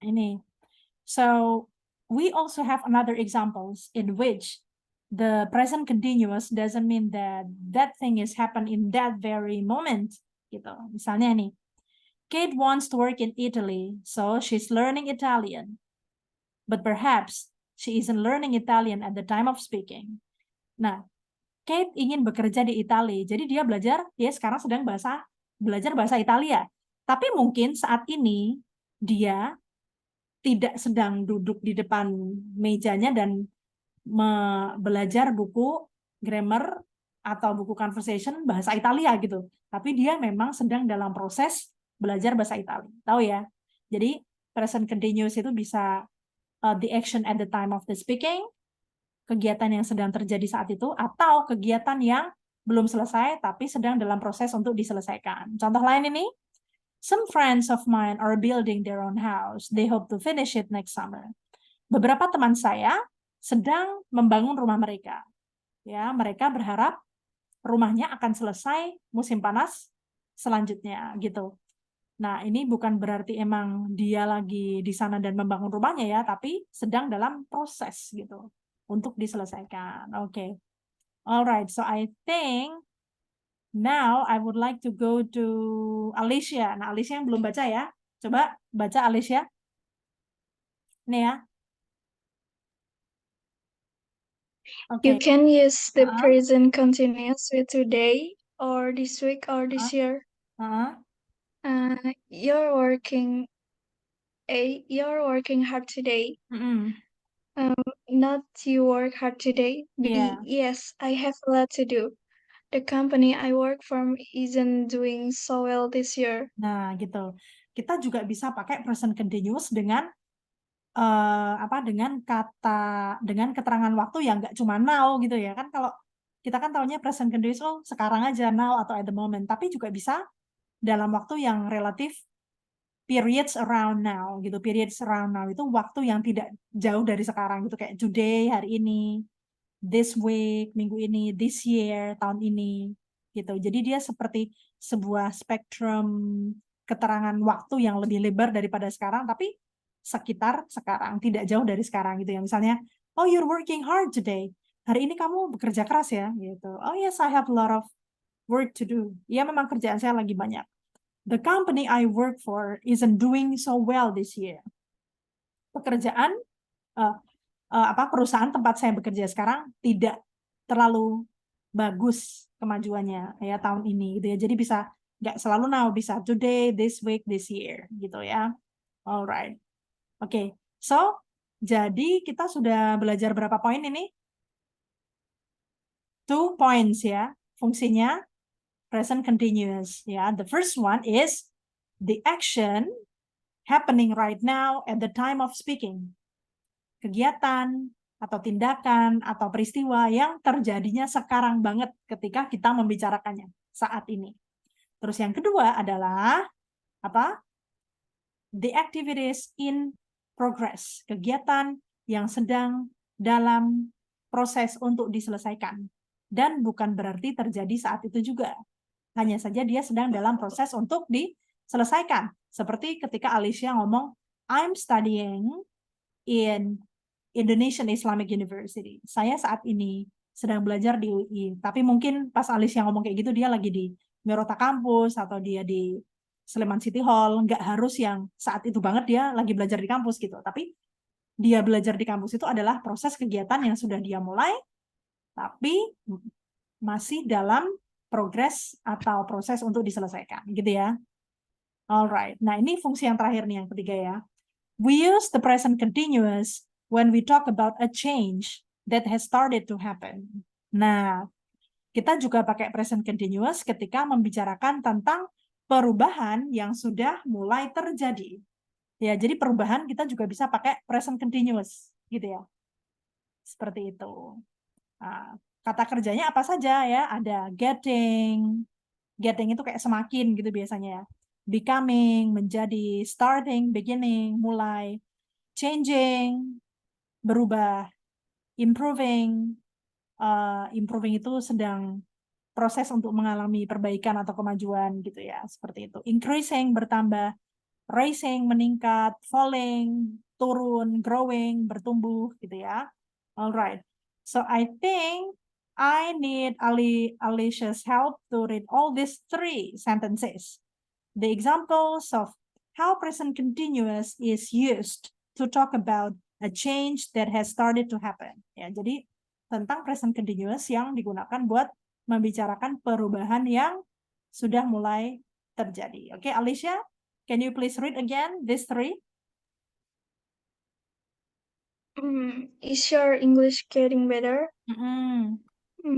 ini. So we also have another examples in which the present continuous doesn't mean that that thing is happen in that very moment. Gitu. Misalnya nih, Kate wants to work in Italy, so she's learning Italian. But perhaps she isn't learning Italian at the time of speaking. Nah, Kate ingin bekerja di Italia, jadi dia sekarang sedang belajar bahasa Italia. Tapi mungkin saat ini dia tidak sedang duduk di depan mejanya dan belajar buku grammar atau buku conversation bahasa Italia gitu. Tapi dia memang sedang dalam proses belajar bahasa Italia. Tahu ya? Jadi present continuous itu bisa the action at the time of the speaking, kegiatan yang sedang terjadi saat itu, atau kegiatan yang belum selesai tapi sedang dalam proses untuk diselesaikan. Contoh lain ini, some friends of mine are building their own house. They hope to finish it next summer. Beberapa teman saya sedang membangun rumah mereka. Ya, mereka berharap rumahnya akan selesai musim panas selanjutnya gitu. Nah, ini bukan berarti emang dia lagi di sana dan membangun rumahnya ya, tapi sedang dalam proses gitu untuk diselesaikan. Oke. Okay. Alright, so I think now I would like to go to Alicia. Nah, Alicia yang belum baca ya. Coba baca Alicia. Nih ya. You Oke. can use the Uh-huh. present continuous with today or this week or this year. Uh-huh. You're working hard today. Mm-mm. Not you work hard today. Yeah. Yes, I have a lot to do. The company I work for isn't doing so well this year. Nah, gitu. Kita juga bisa pakai present continuous dengan dengan keterangan waktu yang nggak cuma now gitu ya kan. Kalau kita kan taunya present continuous sekarang aja, now atau at the moment, tapi juga bisa dalam waktu yang relatif periods around now gitu. Periods around now itu waktu yang tidak jauh dari sekarang gitu, kayak today, hari ini, this week, minggu ini, this year, tahun ini gitu. Jadi dia seperti sebuah spektrum keterangan waktu yang lebih lebar daripada sekarang, tapi sekitar sekarang, tidak jauh dari sekarang gitu ya. Misalnya, oh you're working hard today. Hari ini kamu bekerja keras ya gitu. Oh yes, I have a lot of work to do. Ya memang kerjaan saya lagi banyak. The company I work for isn't doing so well this year. Pekerjaan perusahaan tempat saya bekerja sekarang tidak terlalu bagus kemajuannya ya tahun ini gitu ya. Jadi bisa nggak selalu now, bisa today, this week, this year gitu ya. Alright. Oke. So, jadi kita sudah belajar berapa poin ini? 2 points ya. Fungsinya present continuous ya. The first one is the action happening right now at the time of speaking. Kegiatan atau tindakan atau peristiwa yang terjadinya sekarang banget ketika kita membicarakannya saat ini. Terus yang kedua adalah apa? The activities in progress, kegiatan yang sedang dalam proses untuk diselesaikan dan bukan berarti terjadi saat itu juga. Hanya saja dia sedang dalam proses untuk diselesaikan. Seperti ketika Alicia ngomong, I'm studying in Indonesian Islamic University. Saya saat ini sedang belajar di UI. Tapi mungkin pas Alicia ngomong kayak gitu, dia lagi di Merota kampus atau dia di Sleman City Hall. Nggak harus yang saat itu banget dia lagi belajar di kampus gitu. Tapi dia belajar di kampus itu adalah proses kegiatan yang sudah dia mulai, tapi masih dalam progres atau proses untuk diselesaikan. Gitu ya. Alright. Nah, ini fungsi yang terakhir nih, yang ketiga ya. We use the present continuous when we talk about a change that has started to happen. Nah, kita juga pakai present continuous ketika membicarakan tentang perubahan yang sudah mulai terjadi. Ya, jadi perubahan kita juga bisa pakai present continuous, gitu ya. Seperti itu. Nah, kata kerjanya apa saja ya? Ada getting. Getting itu kayak semakin gitu biasanya ya. Becoming, menjadi, starting, beginning, mulai, changing, berubah, improving. Improving itu sedang proses untuk mengalami perbaikan atau kemajuan gitu ya, seperti itu. Increasing, bertambah. Rising, meningkat, falling, turun, growing, bertumbuh gitu ya. Alright. So I think I need Alicia's help to read all these 3 sentences. The examples of how present continuous is used to talk about a change that has started to happen. Ya, jadi tentang present continuous yang digunakan buat membicarakan perubahan yang sudah mulai terjadi. Oke, Alicia, can you please read again these 3? Is your English getting better? Mm-mm. Mm,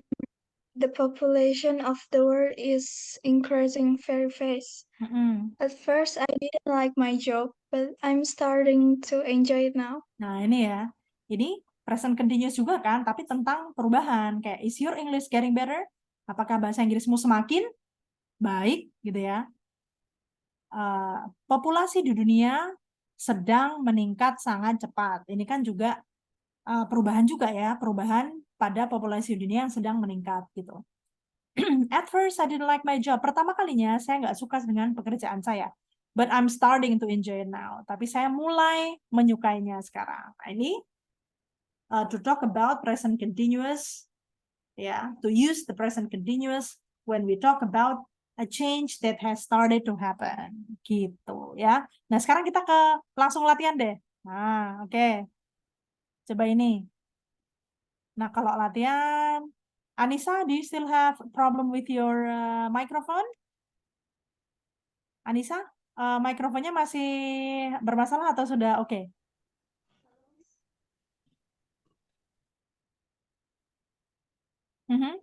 The population of the world is increasing very fast. Mm-mm. At first, I didn't like my job, but I'm starting to enjoy it now. Nah, ini ya. Ini present continuous juga kan, tapi tentang perubahan. Kayak, is your English getting better? Apakah bahasa Inggrismu semakin baik gitu ya? Populasi di dunia sedang meningkat sangat cepat. Ini kan juga perubahan juga ya, perubahan pada populasi dunia yang sedang meningkat gitu. At first I didn't like my job. Pertama kalinya saya nggak suka dengan pekerjaan saya. But I'm starting to enjoy it now. Tapi saya mulai menyukainya sekarang. Nah, ini to talk about present continuous, ya, to use the present continuous when we talk about a change that has started to happen, gitu ya. Nah sekarang kita langsung latihan deh. Nah oke, coba ini. Nah kalau latihan, Anissa, do you still have problem with your microphone? Anissa, mikrofonnya masih bermasalah atau sudah oke? Mhm.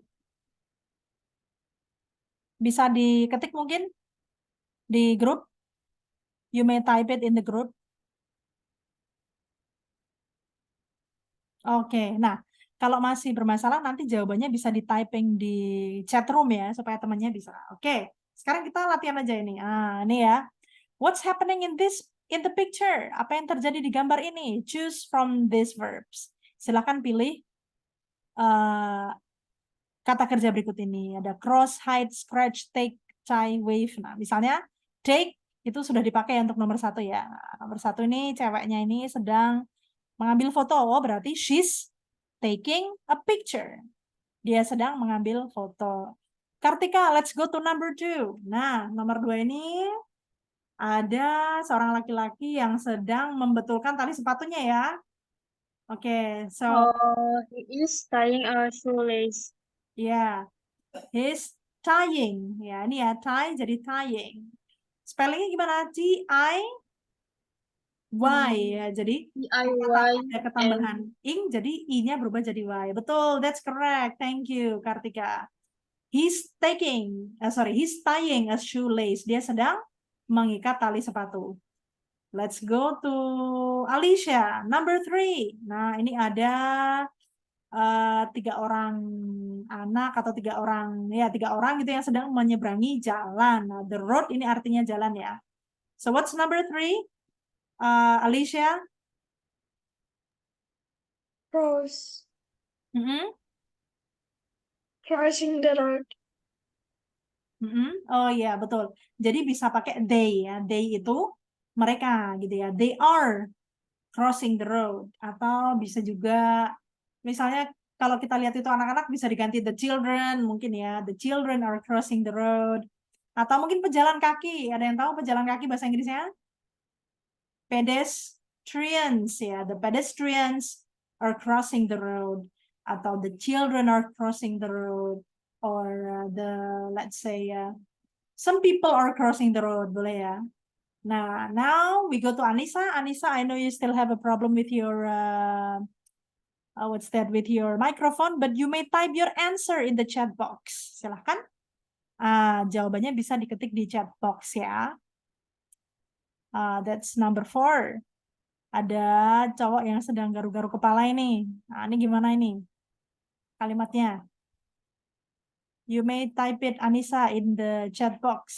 Bisa diketik mungkin di grup? You may type it in the group. Oke, nah kalau masih bermasalah nanti jawabannya bisa di typing di chat room ya supaya temannya bisa. Oke, sekarang kita latihan aja ini. Ini ya. What's happening in the picture? Apa yang terjadi di gambar ini? Choose from these verbs. Silakan pilih uh, kata kerja berikut ini. Ada cross, hide, scratch, take, tie, wave. Nah, misalnya take itu sudah dipakai untuk nomor 1 ya. Nomor 1 ini ceweknya ini sedang mengambil foto. Oh, berarti she's taking a picture. Dia sedang mengambil foto. Kartika, let's go to number 2. Nah, nomor 2 ini ada seorang laki-laki yang sedang membetulkan tali sepatunya ya. Oke, so He is tying a shoelace. yeah, he's tying. Ya, ini ya, tie jadi tying. Spellingnya gimana? T-I-Y ya. Jadi ada ketambahan ing, jadi I-nya berubah jadi Y. Betul, that's correct. Thank you, Kartika. He's tying a shoelace. Dia sedang mengikat tali sepatu. Let's go to Alicia, number 3. Nah, ini ada 3 orang anak atau 3 orang gitu yang sedang menyeberangi jalan. Nah, the road ini artinya jalan ya. So what's number 3? Alicia? Cross. Mm-hmm. Crossing the road. Mm-hmm. Oh iya, betul. Jadi bisa pakai they ya. They itu mereka gitu ya. They are crossing the road. Atau bisa juga misalnya kalau kita lihat itu anak-anak bisa diganti the children mungkin ya. The children are crossing the road. Atau mungkin pejalan kaki. Ada yang tahu pejalan kaki bahasa Inggrisnya? Pedestrians ya. The pedestrians are crossing the road. Atau the children are crossing the road. Or let's say some people are crossing the road, boleh ya. Nah, now we go to Anissa. Anissa, I know you still have a problem with your with your microphone, but you may type your answer in the chat box. Silahkan. Jawabannya bisa diketik di chat box ya. That's number 4. Ada cowok yang sedang garu-garu kepala ini. Nah, ini gimana ini? Kalimatnya. You may type it, Anissa, in the chat box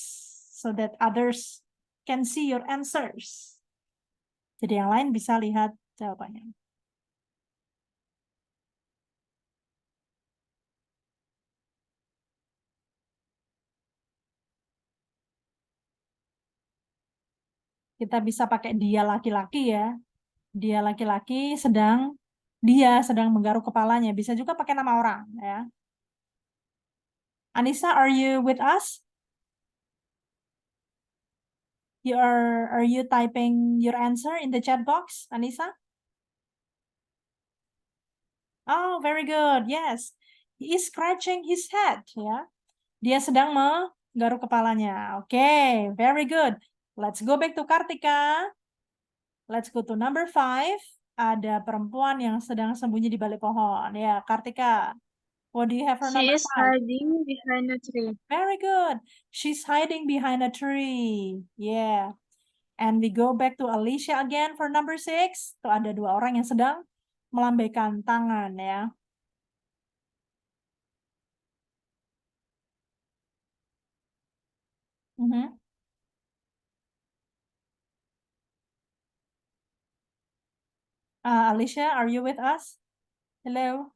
so that others can see your answers. Jadi yang lain bisa lihat jawabannya. Kita bisa pakai dia laki-laki ya. Dia laki-laki dia sedang menggaruk kepalanya. Bisa juga pakai nama orang ya. Anissa, are you with us? Are you typing your answer in the chat box, Anissa? Oh, very good. Yes. He is scratching his head ya. Dia sedang menggaruk kepalanya. Oke, very good. Let's go back to Kartika. Let's go to number 5. Ada perempuan yang sedang sembunyi di balik pohon. Ya, Kartika. What do you have for She number is 5? hiding behind a tree. Very good. She's hiding behind a tree. Yeah. And we go back to Alicia again for number 6. Tuh ada 2 orang yang sedang melambaikan tangan ya. Alicia, are you with us? Hello?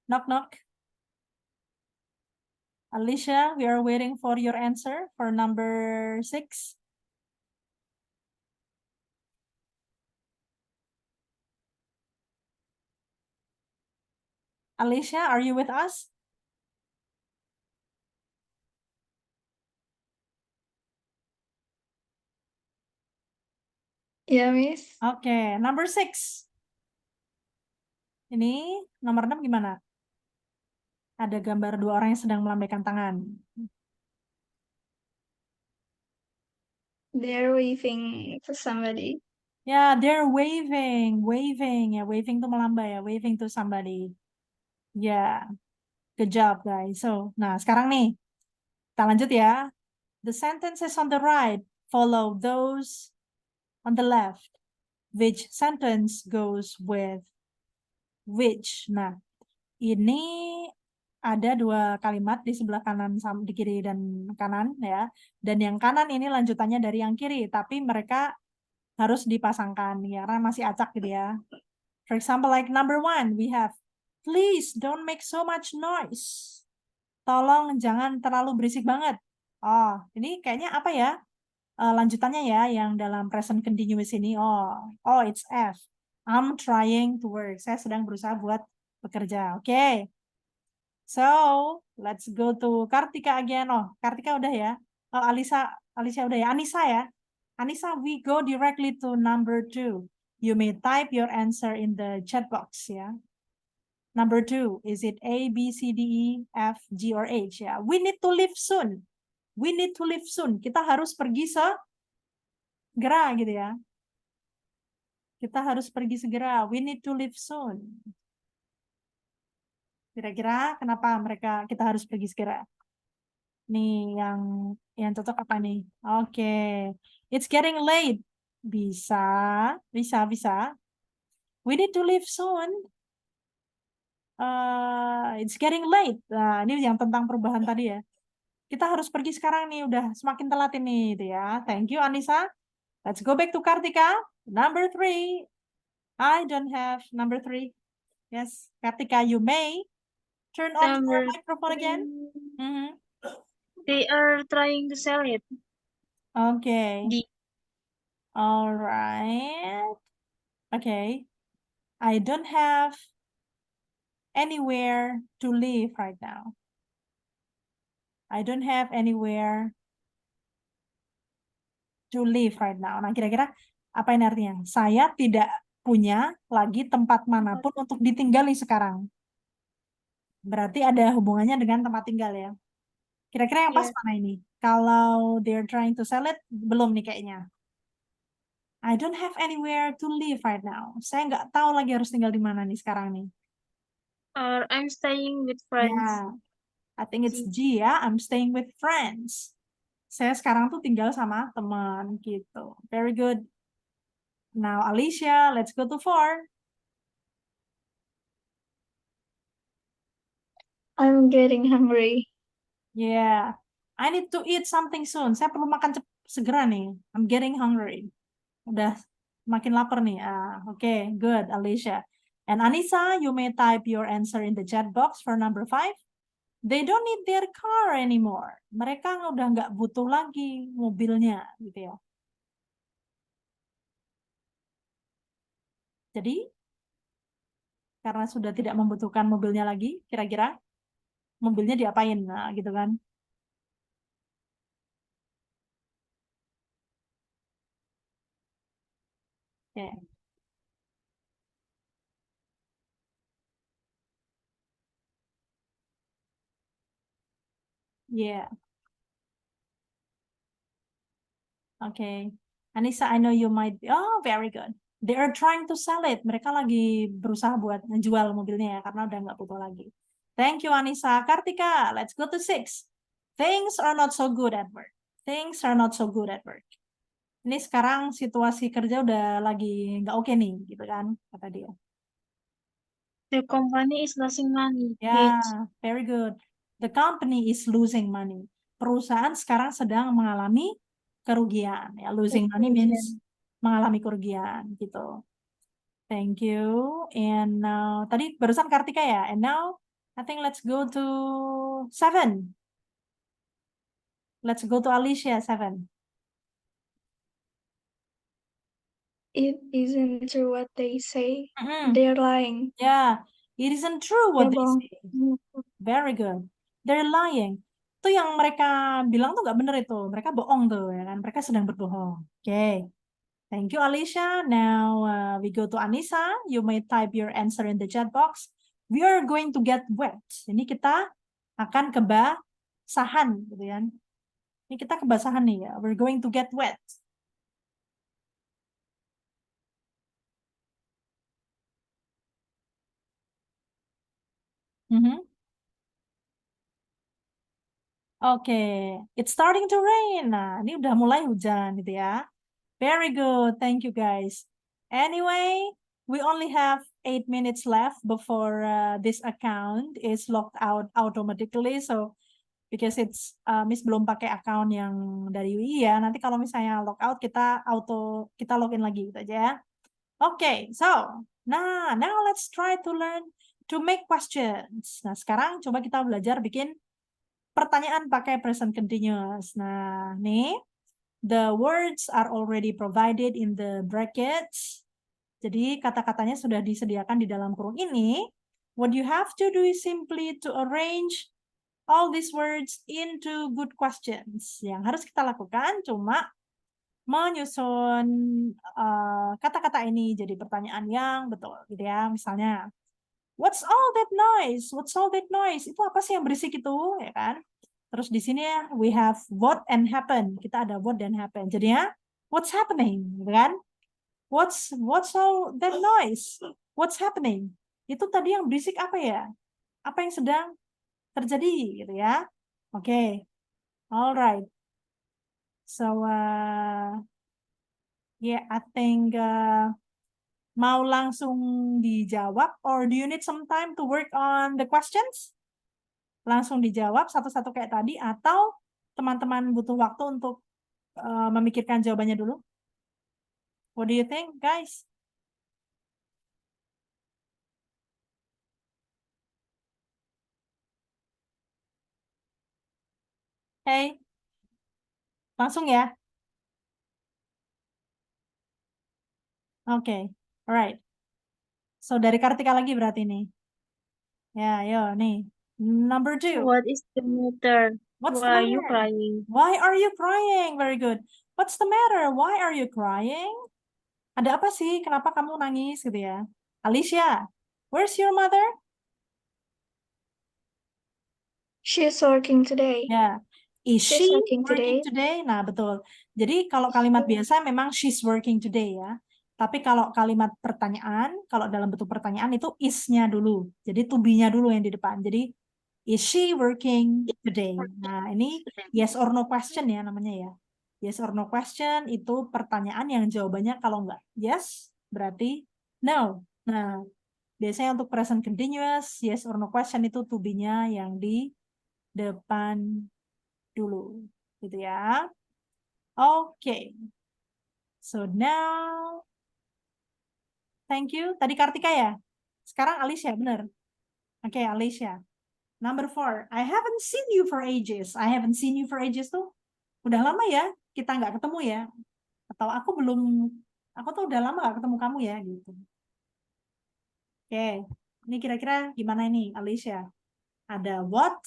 Knock, knock. Alicia, we are waiting for your answer for number 6. Alicia, are you with us? Ya, Miss. Oke, number 6. Ini nomor 6 gimana? Ada gambar 2 orang yang sedang melambaikan tangan. They're waving to somebody. Ya, they're waving. Ya, waving itu melambai ya, waving to somebody. Ya, good job guys. So, nah sekarang nih, kita lanjut ya. The sentences on the right follow those on the left. Which sentence goes with which? Nah, ini ada 2 kalimat di sebelah kanan, di kiri dan kanan ya. Dan yang kanan ini lanjutannya dari yang kiri, tapi mereka harus dipasangkan ya, karena masih acak gitu ya. For example, like number 1, we have, please don't make so much noise. Tolong jangan terlalu berisik banget. Oh, ini kayaknya apa ya? Lanjutannya ya, yang dalam present continuous ini. Oh, it's F. I'm trying to work. Saya sedang berusaha buat bekerja. Oke. So, let's go to Kartika again. Oh, Kartika udah ya. Oh, Alicia udah ya. Anissa ya. Anissa, we go directly to number 2. You may type your answer in the chat box ya. Number 2, is it A, B, C, D, E, F, G, or H ya? We need to leave soon. We need to leave soon. Kita harus pergi segera gitu ya. Kita harus pergi segera. We need to leave soon. Kira-kira kenapa kita harus pergi segera? Nih yang cocok apa nih? Oke. It's getting late. Bisa. We need to leave soon. It's getting late. Nah, ini yang tentang perubahan tadi ya. Kita harus pergi sekarang nih, udah semakin telat ini gitu ya. Thank you Anissa. Let's go back to Kartika. Number 3. I don't have number 3. Yes, Kartika, you may turn on your Number microphone again. 3. They are trying to sell it. Okay. D. All right. Okay. I don't have anywhere to live right now. I don't have anywhere to live right now. Nah, kira-kira apa ini artinya? Saya tidak punya lagi tempat manapun untuk ditinggali sekarang. Berarti ada hubungannya dengan tempat tinggal ya. Kira-kira yang pas Yes. mana ini? Kalau they're trying to sell it, belum nih kayaknya. I don't have anywhere to live right now. Saya nggak tahu lagi harus tinggal di mana nih sekarang nih. Or I'm staying with friends. Yeah, I think it's G ya. I'm staying with friends. Saya sekarang tuh tinggal sama teman gitu. Very good. Now Alicia, let's go to 4. I'm getting hungry. Yeah, I need to eat something soon. Saya perlu makan segera nih. I'm getting hungry. Udah makin lapar nih. Okay, good, Alicia. And Anissa, you may type your answer in the chat box for number 5. They don't need their car anymore. Mereka udah nggak butuh lagi mobilnya, gitu ya. Jadi, karena sudah tidak membutuhkan mobilnya lagi, kira-kira mobilnya diapain? Nah, gitu kan. Oke. Yeah. Okay. Anissa, I know you might be. Oh, very good. They are trying to sell it. Mereka lagi berusaha buat menjual mobilnya ya, karena udah nggak butuh lagi. Thank you, Anissa. Kartika, let's go to 6. Things are not so good at work. Things are not so good at work. Ini sekarang situasi kerja udah lagi nggak oke nih, gitu kan, kata dia. The company is losing money. Yeah, very good. The company is losing money. Perusahaan sekarang sedang mengalami kerugian. Ya, losing money means mengalami kerugian gitu. Thank you. And now tadi barusan Kartika ya. And now I think let's go to 7. Let's go to Alicia 7. It isn't true what they say. Mhm. They're lying. Yeah, it isn't true what They're they bohong. say. Very good. They're lying. Itu yang mereka bilang tuh nggak bener itu. Mereka bohong tuh ya kan. Mereka sedang berbohong. Oke. Thank you, Alicia. Now we go to Anissa. You may type your answer in the chat box. We are going to get wet. Ini kita akan kebasahan, gitu kan? Ini kita kebasahan nih ya. We're going to get wet. Oke, it's starting to rain. Nah, ini udah mulai hujan gitu ya. Very good, thank you guys. Anyway, we only have 8 minutes left before this account is logged out automatically. So because it's Miss belum pakai account yang dari UI ya. Nanti kalau misalnya log out kita login lagi gitu aja ya. Okay, so now let's try to learn to make questions. Nah, sekarang coba kita belajar bikin pertanyaan pakai present continuous. Nah, nih, the words are already provided in the brackets. Jadi, kata-katanya sudah disediakan di dalam kurung ini. What you have to do is simply to arrange all these words into good questions. Yang harus kita lakukan cuma menyusun kata-kata ini jadi pertanyaan yang betul, gitu ya. Misalnya, what's all that noise? What's all that noise? Itu apa sih yang berisik itu, ya kan? Terus di sini ya, we have what and happen. Kita ada what dan happen. Jadinya, what's happening, gitu kan? What's all that noise? What's happening? Itu tadi yang berisik apa ya? Apa yang sedang terjadi, gitu ya? Oke, alright. So, yeah, I think mau langsung dijawab, or do you need some time to work on the questions? Langsung dijawab satu-satu kayak tadi, atau teman-teman butuh waktu untuk memikirkan jawabannya dulu? What do you think, guys? Hey, langsung ya? Oke, alright. So, dari Kartika lagi berarti nih. Ya, yo, nih. Number 2. What is the matter? What's the Why are you matter? crying? Why are you crying? Very good. What's the matter? Why are you crying? Ada apa sih? Kenapa kamu nangis gitu ya? Alicia, where's your mother? She's working today. Ya, is She's she working working today. today? Nah, betul. Jadi kalau kalimat biasa memang she's working today ya. Tapi kalau kalimat pertanyaan, kalau dalam bentuk pertanyaan itu is-nya dulu. Jadi to be-nya dulu yang di depan. Jadi is she working today? Nah, ini yes or no question ya namanya ya. Yes or no question itu pertanyaan yang jawabannya kalau enggak yes berarti no. Nah, biasanya untuk present continuous yes or no question itu to be-nya yang di depan dulu, gitu ya. Oke. So now, thank you. Tadi Kartika ya? Sekarang Alicia, bener? Oke, Alicia. Number 4, I haven't seen you for ages. I haven't seen you for ages tuh udah lama ya kita nggak ketemu ya. Atau aku tuh udah lama nggak ketemu kamu ya, gitu. Oke, ini kira-kira gimana ini, Alicia? Ada what,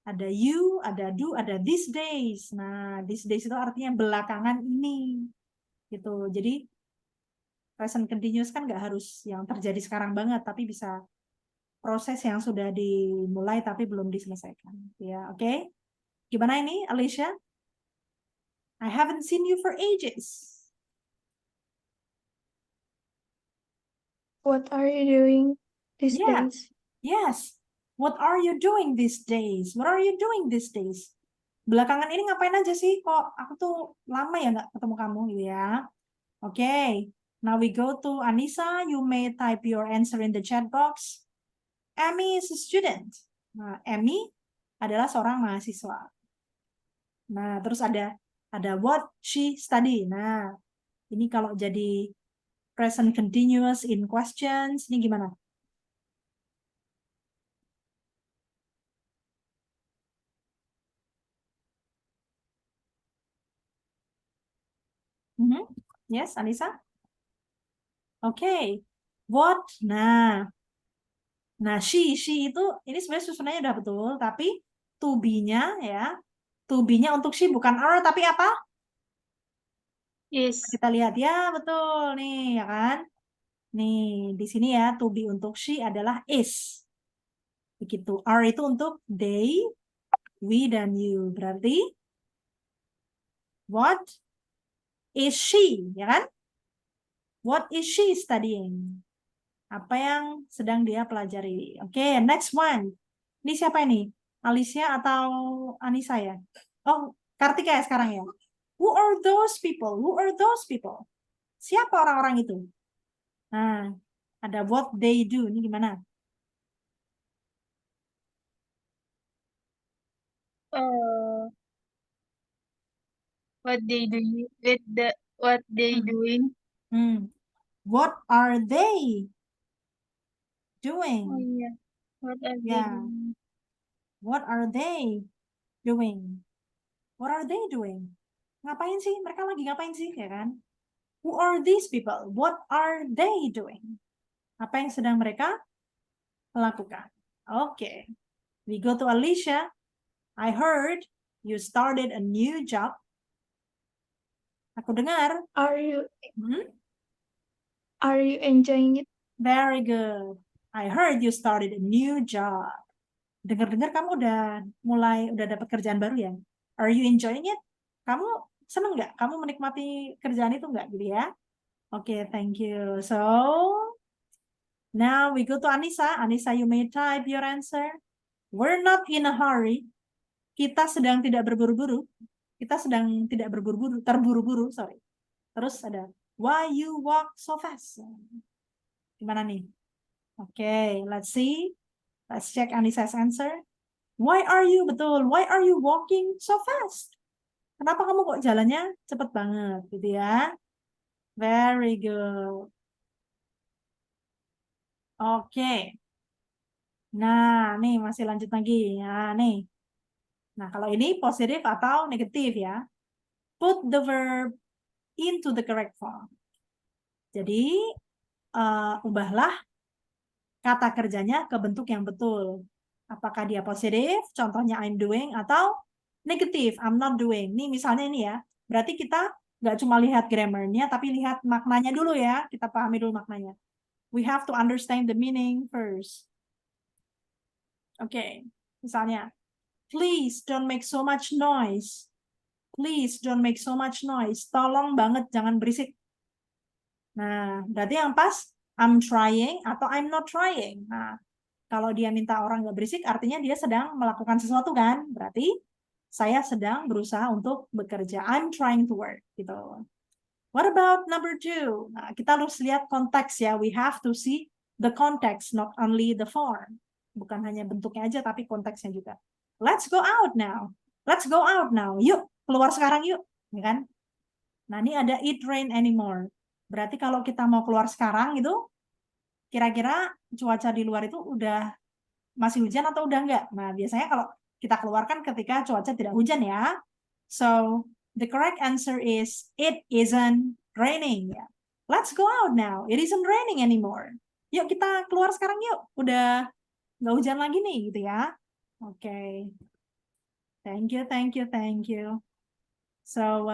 ada you, ada do, ada these days. Nah, these days itu artinya belakangan ini. Gitu. Jadi, present continuous kan nggak harus yang terjadi sekarang banget, tapi bisa proses yang sudah dimulai tapi belum diselesaikan. Ya, oke? Gimana ini, Alicia? I haven't seen you for ages. What are you doing these Yeah. days? Yes. What are you doing these days? What are you doing these days? Belakangan ini ngapain aja sih? Kok aku tuh lama ya nggak ketemu kamu gitu ya. Oke. Now we go to Anissa. You may type your answer in the chat box. Emmy is a student. Nah, Emmy adalah seorang mahasiswa. Nah, terus ada what she study. Nah, ini kalau jadi present continuous in questions, ini gimana? Yes, Anissa? Oke. What? Nah, she itu ini sebenarnya susunannya udah betul, tapi to be-nya ya, to be-nya untuk she bukan are tapi apa? Yes. Kita lihat ya, betul nih ya kan? Nih, di sini ya to be untuk she adalah is. Begitu. Are itu untuk they, we dan you. Berarti what is she, ya kan? What is she studying? Apa yang sedang dia pelajari? Oke, next one. Ini siapa ini? Alicia atau Anissa ya? Oh, Kartika ya sekarang ya. Who are those people? Who are those people? Siapa orang-orang itu? Nah, ada what they do. Ini gimana? What they doing? What they Hmm. doing? What are they Oh doing? yeah. What are they Yeah. doing? What are they doing? What are they doing? Ngapain sih? Mereka lagi ngapain sih, ya kan? Who are these people? What are they doing? Apa yang sedang mereka lakukan? Okay. We go to Alicia. I heard you started a new job. Aku dengar. Are you Hmm? are you enjoying it? Very good. I heard you started a new job. Dengar-dengar kamu udah dapat kerjaan baru ya? Are you enjoying it? Kamu seneng nggak? Kamu menikmati kerjaan itu nggak gitu ya? Oke, thank you. So, now we go to Anissa. Anissa, you may type your answer. We're not in a hurry. Kita sedang tidak berburu-buru. Kita sedang tidak berburu-buru, terburu-buru, sorry. Terus ada, why you walk so fast? Gimana nih? Oke, let's see. Let's check Anissa's answer. Why are you, betul, why are you walking so fast? Kenapa kamu kok jalannya cepet banget gitu ya? Very good. Oke. Nah, nih masih lanjut lagi. Ya, nih. Nah, kalau ini positif atau negatif ya. Put the verb into the correct form. Jadi, ubahlah kata kerjanya ke bentuk yang betul. Apakah dia positif, contohnya I'm doing, atau negatif, I'm not doing. Nih misalnya ini ya, berarti kita nggak cuma lihat grammarnya, tapi lihat maknanya dulu ya. Kita pahami dulu maknanya. We have to understand the meaning first. Oke, misalnya, please don't make so much noise. Please don't make so much noise. Tolong banget jangan berisik. Nah, berarti yang pas I'm trying atau I'm not trying. Nah, kalau dia minta orang nggak berisik, artinya dia sedang melakukan sesuatu kan? Berarti saya sedang berusaha untuk bekerja. I'm trying to work. Gitu. What about number 2? Nah, kita harus lihat konteks ya. We have to see the context, not only the form. Bukan hanya bentuknya aja, tapi konteksnya juga. Let's go out now. Let's go out now. Yuk, keluar sekarang yuk. Ya kan? Nah, ini ada it rain anymore. Berarti kalau kita mau keluar sekarang itu, kira-kira cuaca di luar itu udah masih hujan atau udah enggak? Nah, biasanya kalau kita keluarkan ketika cuaca tidak hujan ya. So, the correct answer is it isn't raining. Let's go out now. It isn't raining anymore. Yuk kita keluar sekarang yuk. Udah nggak hujan lagi nih gitu ya. Oke. Thank you, thank you, thank you. So,